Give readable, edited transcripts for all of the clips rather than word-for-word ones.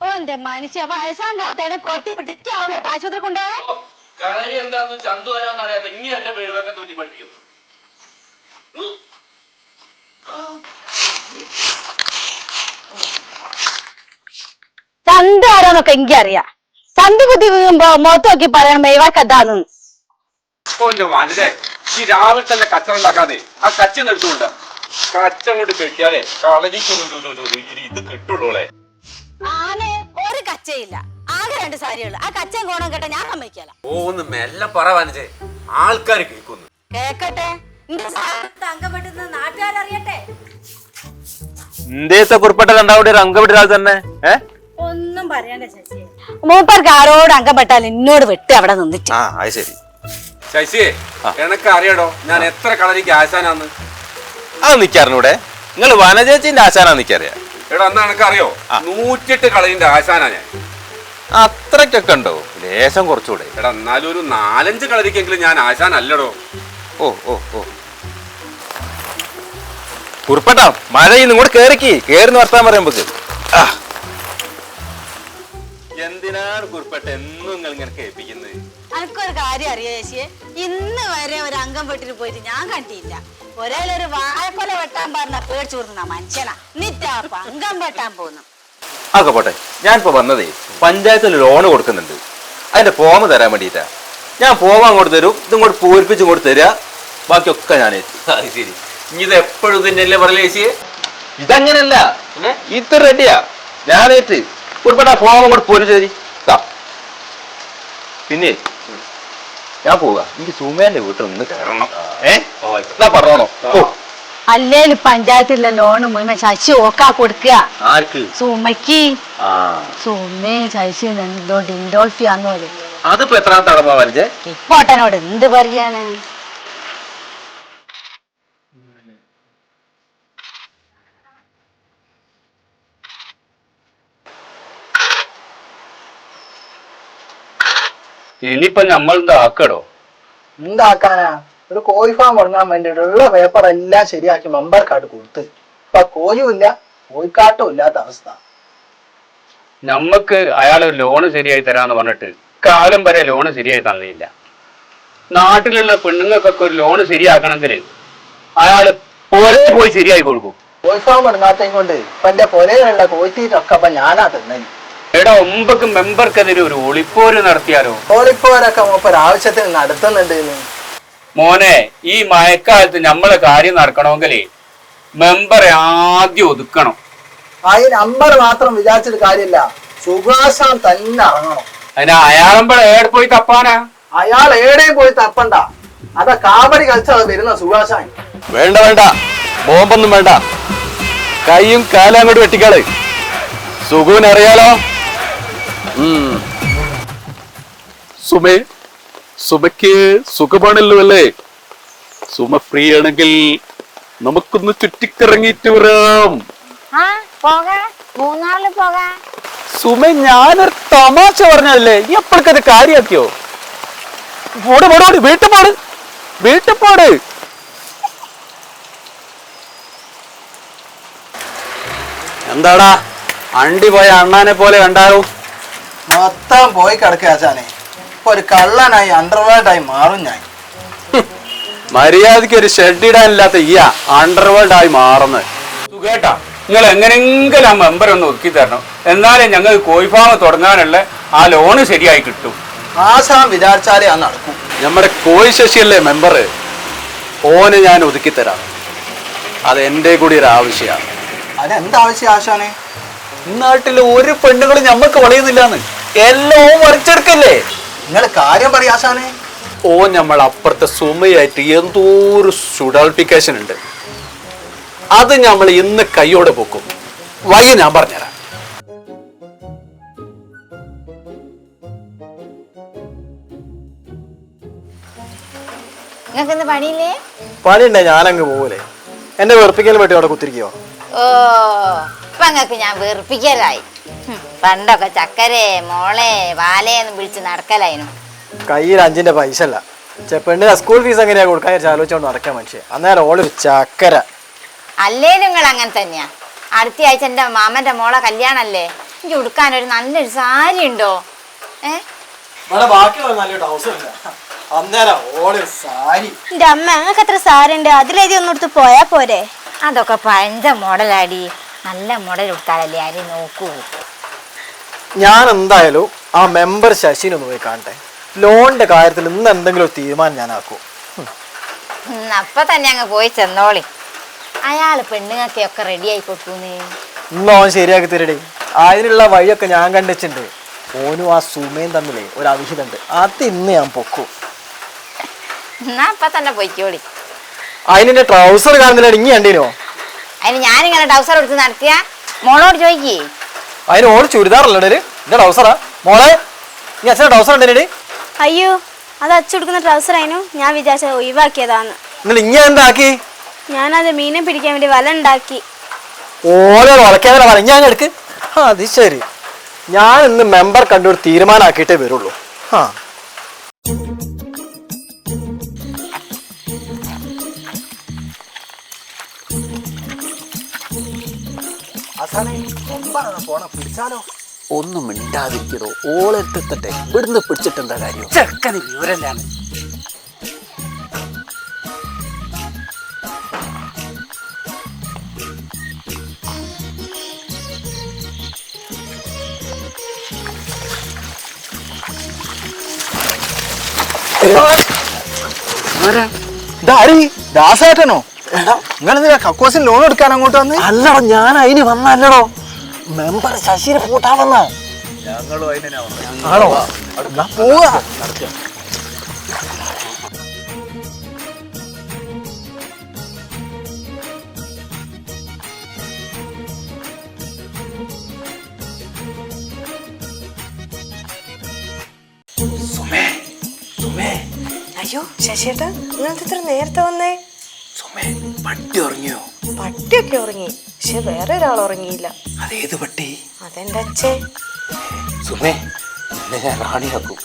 എന്റെ മനുഷ്യ വയസ്സാണ്ടാത്തേനെ കൊത്തി പിടിച്ചാവേ ആശുപത്രി കൊണ്ടുപോകാൻ. കാര്യം എന്താന്ന് ചന്തു വരാന്നറിയാതെ ഇനി എന്റെ പേരുവൊക്കെ തൂറ്റി പഠിക്കുന്നു. ചന്ത ആരാന്നൊക്കെ എനിക്കറിയാം. ചന്ത കുത്തി വീഴുമ്പോ മുഖത്ത് നോക്കി പറയണം മെയ്വാക്ക് എന്താന്ന്. മനസ്സേ ഈ രാവിലെ തന്നെ കച്ചറ ഉണ്ടാക്കാതെ ആ കച്ച എടുത്തുകൊണ്ട് കച്ച കൊണ്ട് കെട്ടിയാലേ കളരിക്ക് ഇത് കിട്ടുള്ളൂളെ. ആനെ ഒരു കച്ചയില്ല, ആകെ 2 സാരികള്. ആ കച്ചയും കോണം കേട്ട ഞാൻ സമ്മതിക്കല. ഒന്ന് മെല്ലെ പറവാനിച്ചേ, ആൾക്കാർ കേൾക്കുന്നു. കേക്കട്ടെ, അംഗപ്പെട്ടുന്ന നാട്ടുകാരറിയട്ടെ. എന്തേത്തെ കുറിപ്പെട്ട രണ്ടാവിടെ അംഗപ്പെട്ടാൽ തന്നെ ഒന്നും പറയണ്ട ശശി. മൂപ്പർക്ക് ആരോട് അംഗപ്പെട്ടാൽ എന്നോട് വെട്ടി അവിടെ നിന്നിട്ട്. ശരി ശശിയെ, എനക്ക് അറിയടോ ഞാൻ എത്ര കളരിക്ക് ആശാനാന്ന്. അത് നിക്കാറിനൂടെ നിങ്ങൾ വനചേച്ചിന്റെ ആശാനാ നിക്കറിയാ. എടാ എന്നാ എനക്ക് അറിയോ, 108 കളരിന്റെ ആശാനാ ഞാൻ. അത്രക്കൊക്കെ ഉണ്ടോ? ലേശം കുറച്ചുകൂടെ. എടാ എന്നാലും ഒരു 4-5 കളരിക്കെങ്കിലും ഞാൻ ആശാനല്ലടോ. ഓ ഓ ഓ കുറിപ്പട്ടാ, മഴ ഇങ്ങോട്ട് കേറുന്ന വർത്താൻ പറയുമ്പോ എന്തിനാണ് കുറിപ്പട്ട എന്നും നിങ്ങൾ ഇങ്ങനെ കേൾപ്പിക്കുന്നത്? എനിക്കൊരു കാര്യം അറിയാ ശശിയെ, ഇന്ന് വരെ ഒരു അംഗം വെട്ടിട്ട് പോയിട്ട് ഞാൻ കണ്ടില്ല. ഒരേലൊരു വാഴക്കൊല വെട്ടാൻ പറഞ്ഞ പേടിച്ചു കൊടുക്കുന്ന മനുഷ്യനാ. എന്നിട്ടാ അംഗം വെട്ടാൻ പോകുന്നു. അതൊക്കെ പോട്ടെ, ഞാനിപ്പോ വന്നതേ പഞ്ചായത്തിൽ ലോണ് കൊടുക്കുന്നുണ്ട്. അതിന്റെ ഫോം തരാൻ വേണ്ടിട്ടാ. ഞാൻ ഫോം അങ്ങോട്ട് തരും, ഇതിങ്ങോട്ട് പൂരിപ്പിച്ച് ഇങ്ങോട്ട് തരാ, ബാക്കിയൊക്കെ ഞാൻ ശരി. ഇനി ഇത് എപ്പോഴും തന്നെയല്ലേ പറയലേ ചേച്ചിയെ? ഇതങ്ങനല്ല, ഇത് റെഡിയാ. ഞാനേറ്റ് ഉൾപ്പെട്ട ഫോം അങ്ങോട്ട് പൂരിച്ച് തരി. പിന്നെ ഞാൻ പോവാ, എനിക്ക് സുമേന്റെ വീട്ടിൽ ഒന്ന് കയറണം. പറഞ്ഞോണോ? അല്ലേലും പഞ്ചായത്തിലെ ലോണ് മുഴുവൻ ശശി ഓക്കാ കൊടുക്കുക. ആർക്ക്? സുമയ്ക്ക്. സുമേ ശശി എന്തോ ഡിൻഡോൾഫി ആന്നോല്. അതിപ്പോ എത്രാം തടവാ വരച്ചേ? ഇപ്പോട്ടനോട് എന്ത് പറയാന്? ഇനിയിപ്പൊ നമ്മൾ എന്താക്കടോ? എന്താക്കാനാ? ഒരു കോഴി ഫാം തുടങ്ങാൻ വേണ്ടിയിട്ടുള്ള പേപ്പർ എല്ലാം ശരിയാക്കി മെമ്പർ കാർഡ് കൊടുത്ത് ഇപ്പൊ കോഴിയും ഇല്ല കോഴിക്കാട്ടും ഇല്ലാത്ത അവസ്ഥ. നമ്മക്ക് അയാൾ ലോണ് ശരിയായി തരാന്ന് പറഞ്ഞിട്ട് കാലം വരെ ലോണ് ശരിയായി തന്നില്ല. നാട്ടിലുള്ള പെണ്ണുങ്ങൾക്കൊക്കെ ഒരു ലോണ് ശരിയാക്കണമെങ്കിൽ അയാള് പോയി ശരിയായി കൊടുക്കും. കോഴി ഫാം തുടങ്ങാത്തതും കൊണ്ട് ഇപ്പൊ എന്റെ പൊരയിലുള്ള കോഴിത്തീറ്റൊക്കെ ഇപ്പൊ ഞാനാ തിന്നല്. എടാ ഒമ്പക്ക് മെമ്പർക്കെതിരെ ഒരു ഒളിപ്പോര് നടത്തിയാലോ? ഒളിപ്പോരൊക്കെ മൂപ്പർ ആവശ്യത്തിന് നടത്തുന്നുണ്ട്. മോനെ, ഈ മഴക്കാലത്ത് നമ്മളെ കാര്യം നടക്കണമെങ്കിൽ മെമ്പറെ ആദ്യം ഒതുക്കണം. ഈ നമ്പർ മാത്രം വിചാരിച്ചിട്ട് കാര്യമില്ല, സുഭാഷാൻ തന്നെ ഇറങ്ങണം. അതിന് അയാളമ്പളെ ഏടെ പോയി തപ്പാനാ? അയാൾ എവിടെയും പോയി തപ്പണ്ട, അതാ കാബടി കളിച്ചാൽ വരുന്ന സുഭാഷാൻ. വേണ്ട വേണ്ട, ബോംബൊന്നും വേണ്ട, കൈയും കാലും അങ്ങോട്ട് വെട്ടിക്കാള്. സുഖുവിനറിയാലോ. സുമേ, സുമയ്ക്ക് സുഖമാണല്ലോ അല്ലേ? സുമ ഫ്രീ ആണെങ്കിൽ നമുക്കൊന്ന് ചുറ്റിക്കറങ്ങിയിട്ട് വരാം. സുമ, ഞാനൊരു തമാശ പറഞ്ഞല്ലേ, ഈ അപ്പോഴേക്കത് കാര്യാക്കിയോ? വീട്ടുപാട് എന്താടാ അണ്ടി പോയ അണ്ണാനെ പോലെ കണ്ടാവും. മൊത്തം പോയി കിടക്കാശാനെ. ഇപ്പൊ ഒരു കള്ളനായി അണ്ടർവേൾഡായി മാറും ഞാൻ. മര്യാദക്ക് ഒരു ഷെഡ് ഇടാനില്ലാത്ത ഈ അണ്ടർവേൾഡ് ആയി മാറുന്നത്. സുഖേട്ടാ, നിങ്ങൾ എങ്ങനെങ്കിലും ആ മെമ്പർ ഒന്ന് ഒതുക്കി തരണം, എന്നാലേ ഞങ്ങൾ കോഴിഫാം തുടങ്ങാനുള്ള ആ ലോണ് ശരിയായി കിട്ടും. ആശാൻ വിചാരിച്ചാലേ അത് നടക്കും. നമ്മുടെ കോഴി ശശിയല്ലേ മെമ്പർ, ഓന് ഞാൻ ഒതുക്കി തരാം. അത് എന്റെ കൂടി ഒരു ആവശ്യമാണ്. അതെന്താവശ്യം ആശാനെ? നാട്ടില് ഒരു പെണ്ണുങ്ങളും ഞമ്മക്ക് വളയുന്നില്ലാന്ന് എല്ലാം വരച്ചെടുക്കല്ലേ. നിങ്ങൾ കാര്യം പറയാ ആശാനെ. ഓ നമ്മൾ അപ്പുറത്തെ സുമയായിട്ട് എന്തോ ഒരു സുഡാൾപ്പിക്കേഷൻ ഉണ്ട്. അത് നമ്മൾ ഇന്ന് കൈയോടെ പൊക്കും. വയ്യ ഞാൻ പറഞ്ഞുതരാം. പണിയില്ലേ? പണിയുണ്ടേ ഞാനങ്ങ് പോകൂലേ. എന്റെ വെറുപ്പിക്കൽ പറ്റി അവിടെ കുത്തിരിക്കോ? ഓ ഇപ്പൊ അങ്ങക്ക് ഞാൻ വെറുപ്പിക്കലായി. പണ്ടൊക്കെ ചക്കരെ മോളെ വാലയെന്ന് വിളിച്ച് നടക്കലായിരുന്നു. കയ്യിൽ 5ന്റെ പൈസ അല്ല. പെണ്ണിന് സ്കൂൾ ഫീസ് എങ്ങനെയാ കൊടുക്കാൻ ആലോചിച്ചോണ്ട് നടക്കാൻ മനുഷ്യൻ. അന്നേരം ഓളൊരു ചക്കര. അല്ലേലും നിങ്ങൾ അങ്ങനെ തന്നെയാ. അടുത്ത ആഴ്ച എന്റെ മാമന്റെ മോളെ കല്യാണല്ലേ, എനിക്ക് ഉടുക്കാൻ ഒരു നല്ലൊരു സാരി ഉണ്ടോ? എന്റെ അമ്മ അങ്ങക്ക് എത്ര സാരുണ്ട്, അതിലേതി ഒന്നെടുത്ത് പോയാ പോരെ? അതൊക്കെ പഴഞ്ച മോഡലാടി. നല്ല മോഡൽ ഉടുത്താലല്ലേ ആരും നോക്കൂ. ഞാൻ എന്തായാലും ആ മെമ്പർ ശശിനൊന്ന് പോയി കാണട്ടെ. ലോണിന്റെ കാര്യത്തിൽ ഇന്ന് എന്തെങ്കിലും ഒരു തീരുമാനം ഞാൻ ആക്കും. അപ്പൊ തന്നെ അങ്ങ് പോയി ചെന്നോളി. അയാള് പെണ്ണുങ്ങൾക്കൊക്കെ റെഡി ആയി കൊടുത്തൂന്ന്. ഇന്ന് ഓൻ ശരിയാക്കി തരടേ. അതിനുള്ള വഴിയൊക്കെ ഞാൻ കണ്ടുവച്ചിട്ടുണ്ട്. ഓനും ആ സുമയും തമ്മിലേ ഒരു അവിഹിതമുണ്ട്. അത് ഇന്ന് ഞാൻ പൊക്കും. എന്നാ അപ്പൊ തന്നെ പോയിക്കോളി. അതിനെ ട്രൗസർ കാണുന്നില്ല, ഇങ്ങി കണ്ടീനോ? അതിന് ഞാനിങ്ങനെ ട്രൗസർ എടുത്ത് നടത്തിയ മോളോട് ചോദിക്കേ. അതിന് ഓള് ചുരിദാറല്ലേ എന്റെ ട്രൗസറാ മോളെ? നീ അച്ഛനെ ട്രൗസർ ഉണ്ടേ? അയ്യോ, അത് അച്ചുടുക്കുന്ന ട്രൗസർ ആയിരുന്നു. ഞാൻ വിചാരിച്ച ഒഴിവാക്കിയതാന്ന്. നിങ്ങൾ ഇങ്ങ എന്താക്കി? ഞാനത് മീനെ പിടിക്കാൻ വേണ്ടി വല ഉണ്ടാക്കി. ഓരോ വളയ്ക്കാതെ പറ ഞാൻ എടുക്ക്. അത് ശരി. ഞാൻ ഇന്ന് മെമ്പർ കണ്ടൊരു തീരുമാനമാക്കിയിട്ടേ വരുള്ളൂ. ഒന്നും മിണ്ടാതിരിക്കണോ, ഓളെടുത്തെത്തട്ടെ. ഇവിടുന്ന് പിടിച്ചിട്ടെന്താ കാര്യം? ചെക്കന് വിവരല്ലാണ്. ദാസേട്ടനോ? നിങ്ങളെന്തിനാ കക്കോസിന് ലോൺ എടുക്കാൻ അങ്ങോട്ട് വന്ന്? അല്ലടോ, ഞാൻ അതിന് വന്നല്ലടോ. മെമ്പർ ശശിനെ കൂട്ടാൻ വന്ന. ആണോ? പോവാ. അയ്യോ ശശിയേട്ടാ, നിങ്ങൾക്ക് ഇത്ര നേരത്തെ വന്നേ? പട്ടി ഉറങ്ങിയോ? പട്ടിയൊക്കെ ഉറങ്ങി, പക്ഷെ വേറെ ഒരാൾ ഉറങ്ങിയില്ല. അതേത് പട്ടി? അതെന്റെ അച്ഛേ. സുമേ, ഞാൻ റാണിയാക്കും.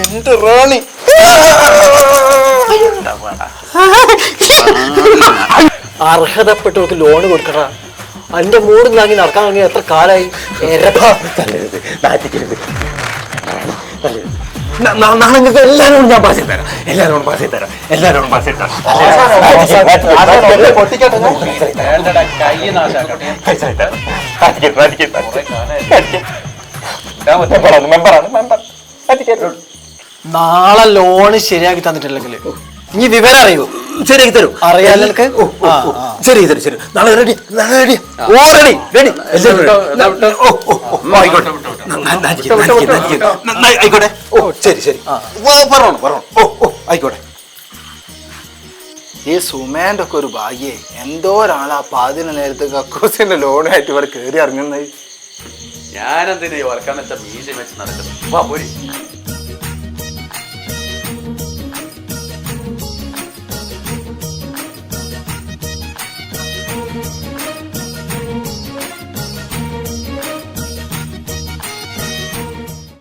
എന്റെ റാണി. അർഹതപ്പെട്ടവർക്ക് ലോൺ കൊടുക്കണ. അതിന്റെ മൂടും താങ്ങി നടക്കാൻ തുടങ്ങി എത്ര കാലായി? എല്ലാരോടും ഞാൻ പാസ് ചെയ്ത് തരാം. എല്ലാരോടും പാസ് ചെയ്ത് തരാം. എല്ലാരോടും പാസ് ചെയ്ത് തരാം. നാളെ ലോണ് ശരിയാക്കി തന്നിട്ടില്ലെങ്കിൽ ഇനി വിവരം അറിയൂ. ശരിയാക്കി തരും. അറിയാലോ നിനക്ക്? ശരി തരും. ശരി, നാളെ റെഡി. നാളെ റെഡി. ഓ റെഡി റെഡി. ആയിക്കോട്ടെ. ഓ ശരി ശരി. പറഞ്ഞോ പറഞ്ഞോ. ഓ ആയിക്കോട്ടെ. ഈ സുമേന്റെ ഒക്കെ ഒരു ഭാഗ്യേ. എന്തോ ഒരാളാ പാതിന് നേരത്തെ കക്കോസിന്റെ ലോണായിട്ട് ഇവിടെ കയറി ഇറങ്ങുന്നത്. ഞാനെന്തിനാ വർക്കാന്ന് വെച്ചാൽ മീശ വെച്ച് നടക്കുന്നത്. വാ പോരി.